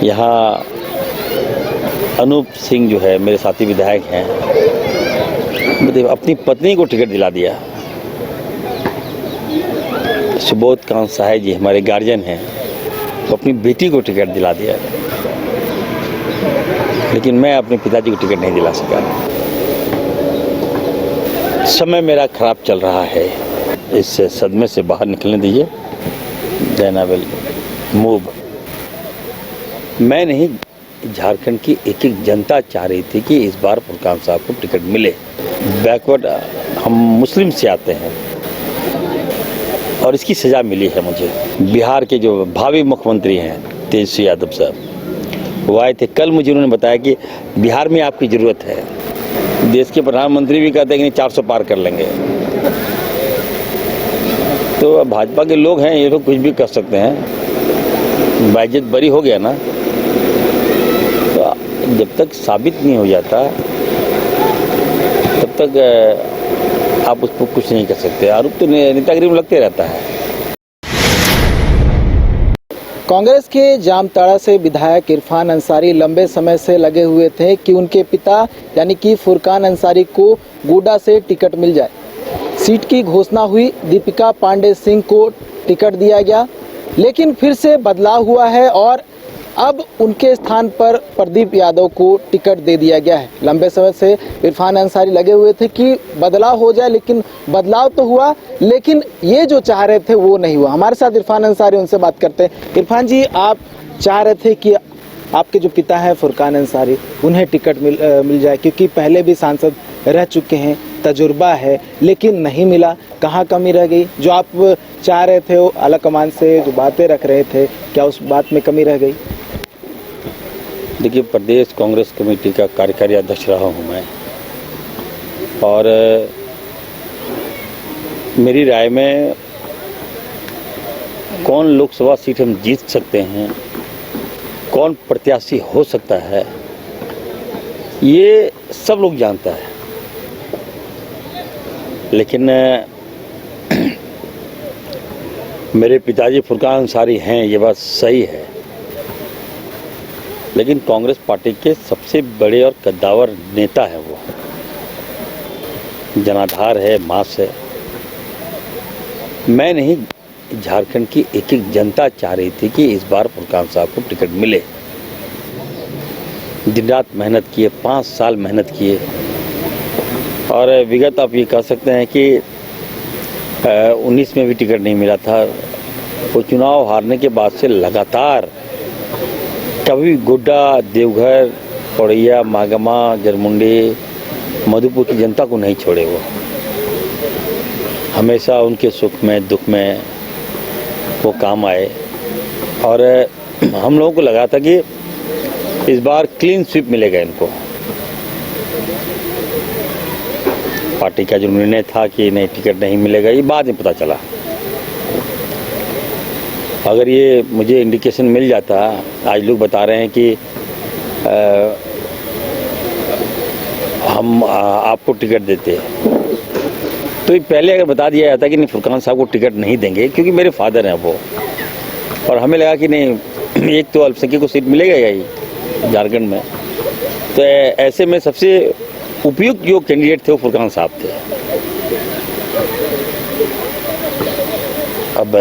यहाँ अनूप सिंह जो है मेरे साथी विधायक हैं, मतलब अपनी पत्नी को टिकट दिला दिया। सुबोध कांत साहब जी हमारे गार्जियन हैं, तो अपनी बेटी को टिकट दिला दिया, लेकिन मैं अपने पिताजी को टिकट नहीं दिला सका। समय मेरा खराब चल रहा है, इस सदमे से बाहर निकलने दीजिए। Then I will move. मैं नहीं, झारखंड की एक एक जनता चाह रही थी कि इस बार फुरकान साहब को टिकट मिले। बैकवर्ड हम मुस्लिम से आते हैं और इसकी सज़ा मिली है मुझे। बिहार के जो भावी मुख्यमंत्री हैं तेजस्वी यादव साहब, वो आए थे कल, मुझे उन्होंने बताया कि बिहार में आपकी ज़रूरत है। देश के प्रधानमंत्री भी कहते हैं कि नहीं 400 पार कर लेंगे। तो भाजपा के लोग हैं, ये लोग कुछ भी कर सकते हैं। बाइज्जत बरी हो गया ना, तो जब तक साबित नहीं हो जाता तब तक आप उस पर कुछ नहीं कर सकते। आरोप तो नेतागिरी में लगते रहता है। कांग्रेस के जामताड़ा से विधायक इरफान अंसारी लंबे समय से लगे हुए थे कि उनके पिता यानी कि फुरकान अंसारी को गोड्डा से टिकट मिल जाए। सीट की घोषणा हुई, दीपिका पांडे सिंह को टिकट दिया गया, लेकिन फिर से बदलाव हुआ है और अब उनके स्थान पर प्रदीप यादव को टिकट दे दिया गया है। लंबे समय से इरफान अंसारी लगे हुए थे कि बदलाव हो जाए, लेकिन बदलाव तो हुआ, लेकिन ये जो चाह रहे थे वो नहीं हुआ। हमारे साथ इरफान अंसारी, उनसे बात करते हैं। इरफान जी, आप चाह रहे थे कि आपके जो पिता हैं फुरकान अंसारी, उन्हें टिकट मिल जाए, क्योंकि पहले भी सांसद रह चुके हैं, तजुर्बा है, लेकिन नहीं मिला। कहाँ कमी रह गई? जो आप चाह रहे थे वो आला कमान से जो बातें रख रहे थे, क्या उस बात में कमी रह गई? देखिए, प्रदेश कांग्रेस कमेटी का कार्यकारी अध्यक्ष रहा हूँ मैं, और मेरी राय में कौन लोकसभा सीट हम जीत सकते हैं, कौन प्रत्याशी हो सकता है, ये सब लोग जानता है। लेकिन मेरे पिताजी फुरकान अंसारी हैं, ये बात सही है, लेकिन कांग्रेस पार्टी के सबसे बड़े और कद्दावर नेता है वो, जनाधार है, मास है। मैं नहीं, झारखंड की एक एक जनता चाह रही थी कि इस बार फुरकान साहब को टिकट मिले। दिन रात मेहनत किए, 5 साल मेहनत किए, और विगत आप ये कह सकते हैं कि 19 में भी टिकट नहीं मिला था। वो चुनाव हारने के बाद से लगातार कभी गोड्डा, देवघर, पौड़िया, मागमा, जरमुंडी, मधुपुर की जनता को नहीं छोड़े। वो हमेशा उनके सुख में दुख में वो काम आए, और हम लोगों को लगा था कि इस बार क्लीन स्वीप मिलेगा इनको। पार्टी का जो निर्णय था कि नहीं टिकट नहीं मिलेगा, ये बाद में पता चला। अगर ये मुझे इंडिकेशन मिल जाता, आज लोग बता रहे हैं कि हम आपको टिकट देते, तो पहले अगर बता दिया जाता कि नहीं फुरकान साहब को टिकट नहीं देंगे, क्योंकि मेरे फादर हैं वो, और हमें लगा कि नहीं एक तो अल्पसंख्यक को सीट मिलेगा ही झारखंड में, तो ऐसे में सबसे उपयुक्त जो कैंडिडेट थे वो फुरकान साहब थे। अब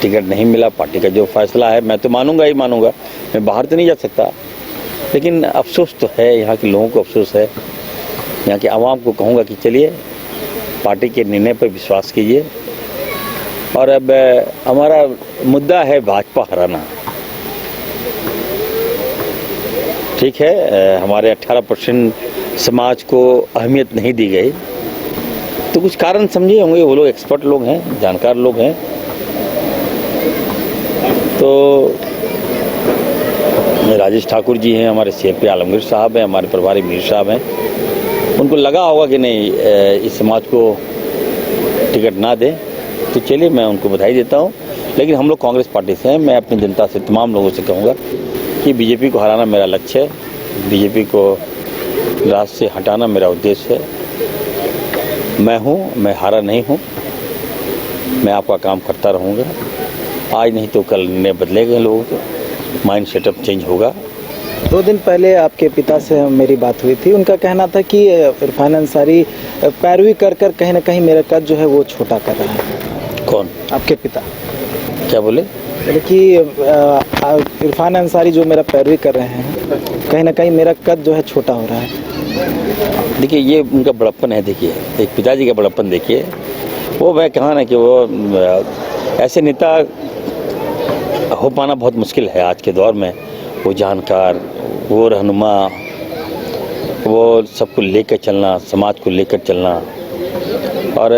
टिकट नहीं मिला, पार्टी का जो फैसला है मैं तो मानूंगा ही मानूंगा, मैं बाहर तो नहीं जा सकता, लेकिन अफसोस तो है, यहाँ के लोगों को अफसोस है, यहाँ के आवाम को कहूँगा कि चलिए पार्टी के निर्णय पर विश्वास कीजिए। और अब हमारा मुद्दा है भाजपा हराना। ठीक है, हमारे 18% समाज को अहमियत नहीं दी गई, तो कुछ कारण समझे होंगे, वो लोग एक्सपर्ट लोग हैं, जानकार लोग हैं। तो राजेश ठाकुर जी हैं, हमारे CLP आलमगीर साहब हैं, हमारे प्रभारी मीर साहब हैं, उनको लगा होगा कि नहीं इस समाज को टिकट ना दें, तो चलिए मैं उनको बधाई देता हूँ। लेकिन हम लोग कांग्रेस पार्टी से हैं, मैं अपनी जनता से, तमाम लोगों से कहूँगा कि बीजेपी को हराना मेरा लक्ष्य है, बीजेपी को राज से हटाना मेरा उद्देश्य है। मैं हूँ, मैं हारा नहीं हूँ, मैं आपका काम करता रहूँगा। आज नहीं तो कल निर्णय बदलेगा लोगों के। माइंड सेटअप चेंज होगा। 2 दिन पहले आपके पिता से मेरी बात हुई थी, उनका कहना था कि इरफान अंसारी पैरवी कर कर कहीं ना कहीं मेरा कद जो है वो छोटा कर रहा है। कौन? आपके पिता क्या बोले? बोले कि इरफान अंसारी जो मेरा पैरवी कर रहे हैं, कहीं ना कहीं मेरा कद जो है छोटा हो रहा है। देखिए, ये उनका बड़प्पन है। देखिए, एक पिताजी का बड़प्पन देखिए। वो मैं कहा ना कि वो ऐसे नेता हो पाना बहुत मुश्किल है आज के दौर में। वो जानकार, वो रहनुमा, वो सबको लेकर चलना, समाज को लेकर चलना। और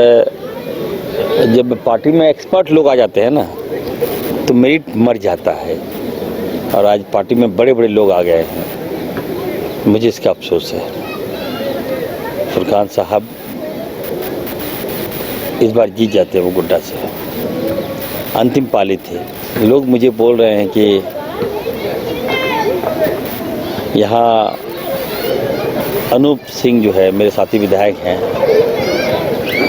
जब पार्टी में एक्सपर्ट लोग आ जाते हैं ना, तो मेरिट मर जाता है। और आज पार्टी में बड़े बड़े लोग आ गए हैं, मुझे इसका अफसोस है। फुरकान साहब इस बार जीत जाते हैं वो गोड्डा से। अंतिम पाली थे। लोग मुझे बोल रहे हैं कि यहाँ अनूप सिंह जो है, मेरे साथी विधायक हैं,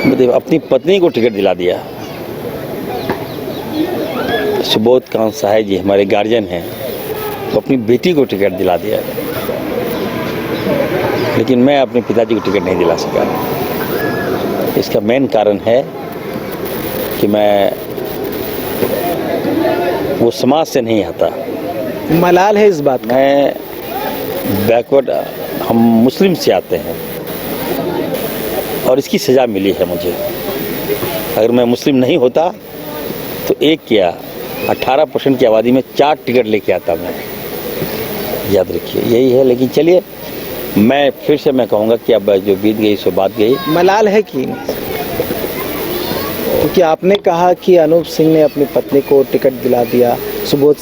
मतलब अपनी पत्नी को टिकट दिला दिया। सुबोध कांत साहब जी हमारे गार्जियन हैं, तो अपनी बेटी को टिकट दिला दिया। लेकिन मैं अपने पिताजी को टिकट नहीं दिला सका। इसका मेन कारण है कि मैं वो समाज से नहीं आता। मलाल है इस बात का। मैं बैकवर्ड, हम मुस्लिम से आते हैं और इसकी सज़ा मिली है मुझे। अगर मैं मुस्लिम नहीं होता तो एक क्या 18% की आबादी में 4 टिकट लेके आता मैं। याद रखिए, यही है। लेकिन चलिए, मैं फिर से मैं कहूँगा कि अब जो बीत गई सो बात गई। मलाल है कि नहीं? क्योंकि आपने कहा कि अनूप सिंह ने अपनी पत्नी को टिकट दिला दिया, सुबोध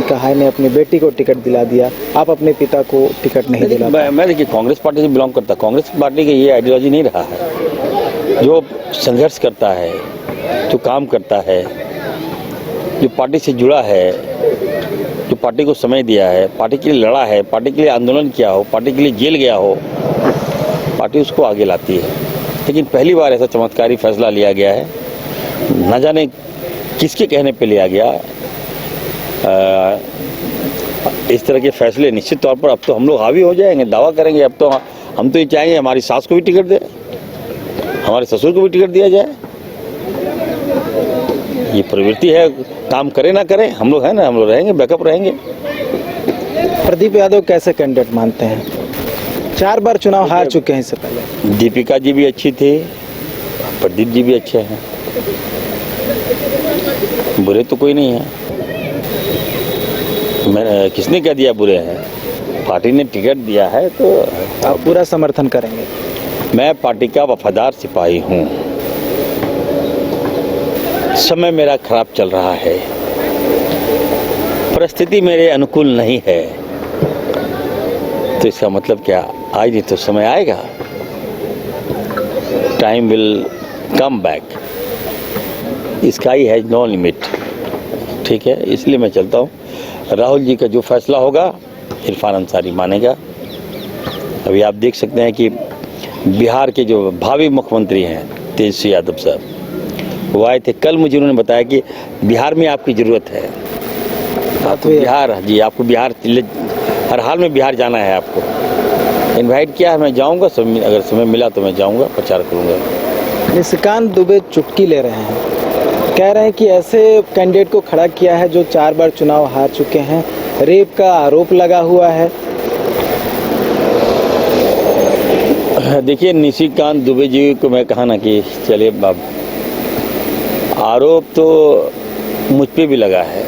कहाय ने अपनी बेटी को टिकट दिला दिया, आप अपने पिता को टिकट नहीं दिला। मैं देखिए कांग्रेस पार्टी से बिलोंग करता। कांग्रेस पार्टी का ये आइडियोलॉजी नहीं रहा है। जो संघर्ष करता है, जो काम करता है, जो पार्टी से जुड़ा है, जो पार्टी को समय दिया है, पार्टी के लिए लड़ा है, पार्टी के लिए आंदोलन किया हो, पार्टी के लिए जेल गया हो, पार्टी उसको आगे लाती है। लेकिन पहली बार ऐसा चमत्कारी फैसला लिया गया है, न जाने किसके कहने पे लिया गया। इस तरह के फैसले निश्चित तौर पर अब तो हम लोग हावी हो जाएंगे, दावा करेंगे। अब तो हम तो ये चाहेंगे हमारी सास को भी टिकट दे, हमारे ससुर को भी टिकट दिया जाए। ये प्रवृत्ति है, काम करे ना करे, हम लोग हैं ना, हम लोग रहेंगे, बैकअप रहेंगे। प्रदीप यादव कैसे कैंडिडेट मानते हैं? 4 बार चुनाव हार चुके हैं इससे पहले। दीपिका जी भी अच्छी थी, प्रदीप जी भी अच्छे हैं, बुरे तो कोई नहीं है। मैंने किसने कह दिया बुरे हैं? पार्टी ने टिकट दिया है तो आप पूरा समर्थन करेंगे? मैं पार्टी का वफादार सिपाही हूँ। समय मेरा खराब चल रहा है, परिस्थिति मेरे अनुकूल नहीं है, तो इसका मतलब क्या? आज नहीं तो समय आएगा, time will come back, sky has no limit. ठीक है, इसलिए मैं चलता हूँ। राहुल जी का जो फैसला होगा इरफान अंसारी मानेगा। अभी आप देख सकते हैं कि बिहार के जो भावी मुख्यमंत्री हैं तेजस्वी यादव साहब, वो आए थे कल। मुझे उन्होंने बताया कि बिहार में आपकी ज़रूरत है। आपको बिहार, जी आपको बिहार, हर हाल में बिहार जाना है। आपको इनवाइट किया है, मैं जाऊंगा। अगर समय मिला तो मैं जाऊंगा, प्रचार करूंगा। निशिकांत दुबे चुटकी ले रहे हैं, कह रहे हैं कि ऐसे कैंडिडेट को खड़ा किया है जो 4 बार चुनाव हार चुके हैं, रेप का आरोप लगा हुआ है। देखिए, निशिकांत दुबे जी को मैं कहा ना कि चलिए, आरोप तो मुझ पे भी लगा है।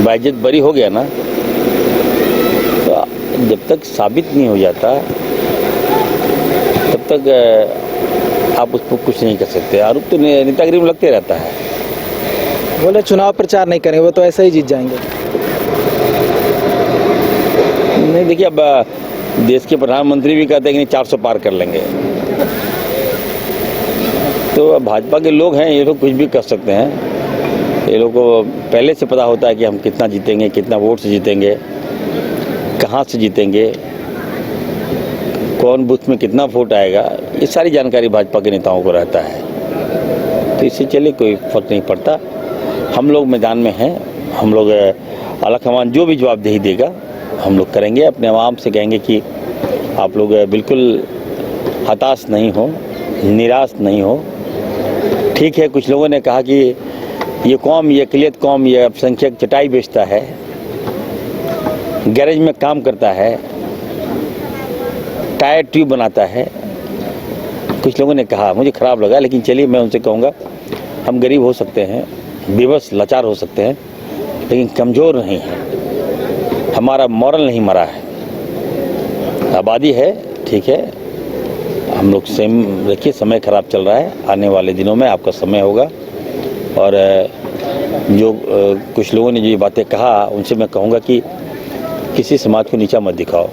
बाइज्जत बरी हो गया ना, तो जब तक साबित नहीं हो जाता तब तक आप उस पर कुछ नहीं कर सकते। आरोप तो नेतागिरी में लगते रहता है। बोले चुनाव प्रचार नहीं करेंगे, वो तो ऐसे ही जीत जाएंगे। नहीं, देखिए, अब देश के प्रधानमंत्री भी कहते हैं कि 400 पार कर लेंगे। तो भाजपा के लोग हैं, ये लोग कुछ भी कर सकते हैं। ये लोग को पहले से पता होता है कि हम कितना जीतेंगे, कितना वोट से जीतेंगे, कहाँ से जीतेंगे, कौन बूथ में कितना वोट आएगा, ये सारी जानकारी भाजपा के नेताओं को रहता है। तो इससे चलिए कोई फर्क नहीं पड़ता। हम लोग मैदान में हैं, हम लोग आला कमान जो भी जवाबदेही देगा हम लोग करेंगे। अपने आवाम से कहेंगे कि आप लोग बिल्कुल हताश नहीं हो, निराश नहीं हो। ठीक है, कुछ लोगों ने कहा कि ये कौम, ये अक़लियत कौम, ये अल्पसंख्यक चटाई बेचता है, गैरेज में काम करता है, टायर ट्यूब बनाता है। कुछ लोगों ने कहा, मुझे ख़राब लगा, लेकिन चलिए मैं उनसे कहूँगा हम गरीब हो सकते हैं, बेबस लाचार हो सकते हैं, लेकिन कमज़ोर नहीं है। हमारा मॉरल नहीं मरा है। आबादी है, ठीक है, हम लोग सेम रखिए। समय ख़राब चल रहा है, आने वाले दिनों में आपका समय होगा। और जो कुछ लोगों ने जो ये बातें कहा उनसे मैं कहूँगा कि किसी समाज को नीचा मत दिखाओ।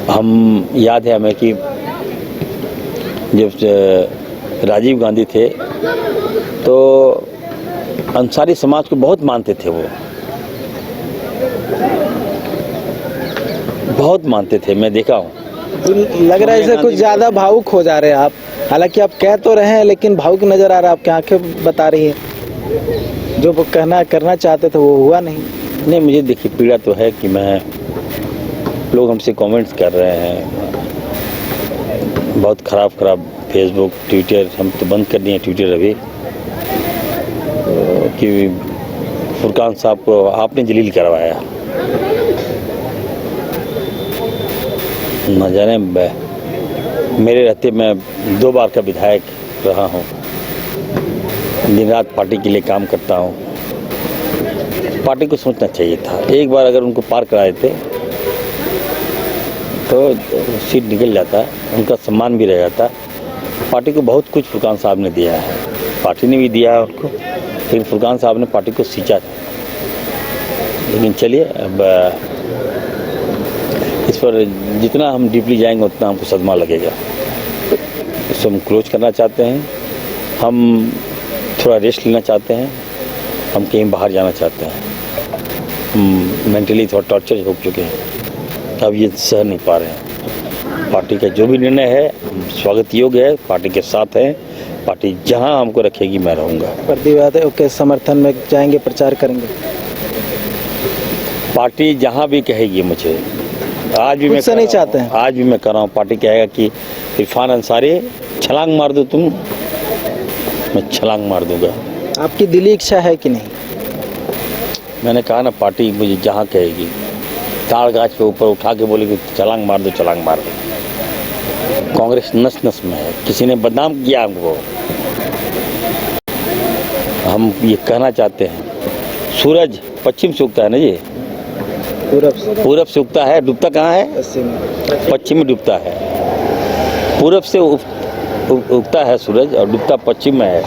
हम याद है हमें कि जब राजीव गांधी थे तो अंसारी समाज को बहुत मानते थे, वो बहुत मानते थे, मैं देखा हूँ। तो लग रहा है जैसे कुछ ज़्यादा भावुक हो जा रहे हैं आप। हालांकि आप कह तो रहे हैं लेकिन भावुक नज़र आ रहा है, आपकी आंखें बता रही हैं जो वो करना चाहते थे वो हुआ नहीं। मुझे देखिए पीड़ा तो है कि मैं, लोग हमसे कमेंट्स कर रहे हैं बहुत ख़राब फेसबुक, ट्विटर, हम तो बंद कर दिए ट्विटर अभी, कि फुरकान साहब को आपने जलील करवाया। न जाने मेरे रहते मैं 2 बार का विधायक रहा हूँ, दिन रात पार्टी के लिए काम करता हूँ। पार्टी को सोचना चाहिए था, एक बार अगर उनको पार करा देते तो सीट निकल जाता, उनका सम्मान भी रह जाता। पार्टी को बहुत कुछ फुरकान साहब ने दिया है, पार्टी ने भी दिया है उनको, लेकिन फुरकान साहब ने पार्टी को सींचा था। लेकिन चलिए, अब इस पर जितना हम डीपली जाएंगे उतना हमको सदमा लगेगा। इसको हम क्लोज करना चाहते हैं, हम थोड़ा रेस्ट लेना चाहते हैं, हम कहीं बाहर जाना चाहते हैं। हम मेंटली थोड़ा टॉर्चर हो चुके हैं, अब ये सह नहीं पा रहे हैं। पार्टी का जो भी निर्णय है स्वागत योग्य है, पार्टी के साथ है, पार्टी जहां हमको रखेगी मैं रहूँगा। प्रतिवादियों के समर्थन में जाएंगे, प्रचार करेंगे। पार्टी जहां भी कहेगी मुझे, आज भी मैं नहीं चाहते हैं, आज भी मैं कर रहा हूँ। पार्टी कहेगा कि इरफान अंसारी छलांग मार दो तुम, मैं छलांग मार दूंगा। आपकी दिली इच्छा है कि नहीं? मैंने कहा ना, पार्टी मुझे जहाँ कहेगी, ताड़ गाछ पे ऊपर उठा के बोलेगी छलांग मार दो, छलांग मार दो। कांग्रेस नस नस में है, किसी ने बदनाम किया हमको। हम ये कहना चाहते हैं, सूरज पश्चिम से उगता है ना जी, पूरब से उगता है, डूबता कहाँ है? पश्चिम में डूबता है। पूरब से उगता है सूरज और डूबता पश्चिम में है।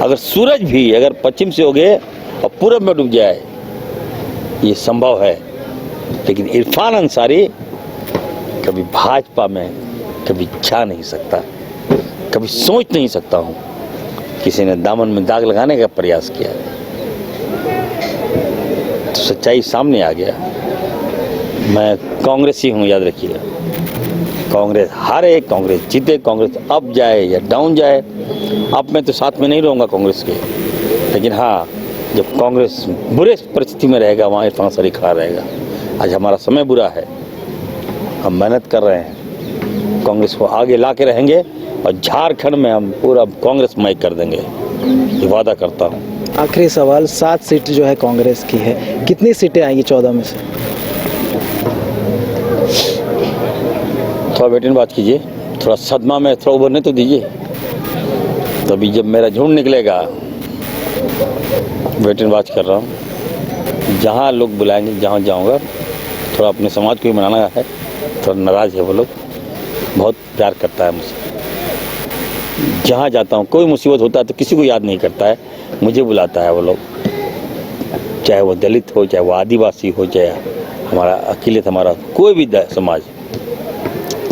अगर सूरज भी अगर पश्चिम से उगे और पूरब में डूब जाए, ये संभव है। लेकिन इरफान अंसारी कभी भाजपा में कभी जा नहीं सकता, कभी सोच नहीं सकता हूँ। किसी ने दामन में दाग लगाने का प्रयास किया तो सच्चाई सामने आ गया। मैं कांग्रेसी हूँ, याद रखिएगा। कांग्रेस हारे, कांग्रेस जीते, कांग्रेस अप जाए या डाउन जाए, अब मैं तो साथ में नहीं रहूँगा कांग्रेस के, लेकिन हाँ, जब कांग्रेस बुरे परिस्थिति में रहेगा वहाँ इरफान अंसारी खड़ा रहेगा। आज हमारा समय बुरा है, हम मेहनत कर रहे हैं, कांग्रेस को आगे ला के रहेंगे और झारखंड में हम पूरा कांग्रेसमय कर देंगे, ये वादा करता हूँ। आखिरी सवाल, 7 सीट जो है कांग्रेस की है, कितनी सीटें आएंगी 14 में से? थोड़ा वेट एंड वॉच कीजिए, थोड़ा सदमा में थोड़ा उभरने तो दीजिए, तभी जब मेरा झुंड निकलेगा। वेट एंड वॉच कर रहा हूँ, जहाँ लोग बुलाएंगे जहाँ जाऊँगा। थोड़ा अपने समाज को भी मनाना है, थोड़ा नाराज़ है वो लोग, बहुत प्यार करता है मुझसे। जहाँ जाता हूँ कोई मुसीबत होता है तो किसी को याद नहीं करता है, मुझे बुलाता है वो लोग, चाहे वो दलित हो, चाहे वो आदिवासी हो, चाहे हमारा अकेलियत, हमारा कोई भी समाज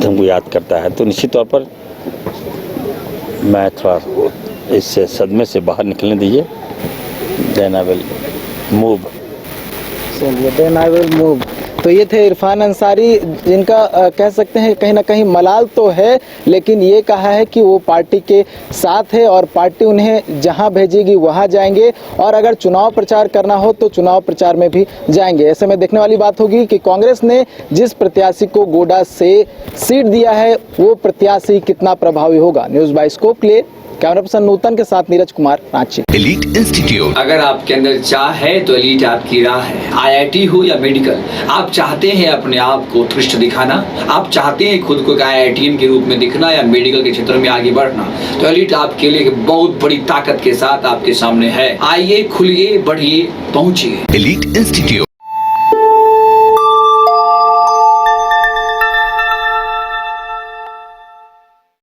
हमको याद करता है। तो निश्चित तौर पर मैं थोड़ा इस सदमे से बाहर निकलने दीजिए। Then I will move. चलिए, देन आई विल मूव। तो ये थे इरफान अंसारी, जिनका कह सकते हैं कहीं ना कहीं मलाल तो है, लेकिन ये कहा है कि वो पार्टी के साथ है और पार्टी उन्हें जहां भेजेगी वहां जाएंगे, और अगर चुनाव प्रचार करना हो तो चुनाव प्रचार में भी जाएंगे। ऐसे में देखने वाली बात होगी कि कांग्रेस ने जिस प्रत्याशी को गोड्डा से सीट दिया है वो प्रत्याशी कितना प्रभावी होगा। न्यूज़ बाइस्कोप के लिए कैमरा पर्सन नूतन के साथ नीरज कुमार, रांची। एलीट इंस्टीट्यूट, अगर आपके अंदर चाह है तो एलीट आपकी राह है। आईआईटी हो या मेडिकल, आप चाहते हैं अपने आप को उत्कृष्ट दिखाना, आप चाहते हैं खुद को एक आईआईटीएन के रूप में दिखना या मेडिकल के क्षेत्र में आगे बढ़ना, तो एलीट आपके लिए एक बहुत बड़ी ताकत के साथ आपके सामने है। आइए, खुलिए, बढ़िए, पहुंचिए। Elite institute.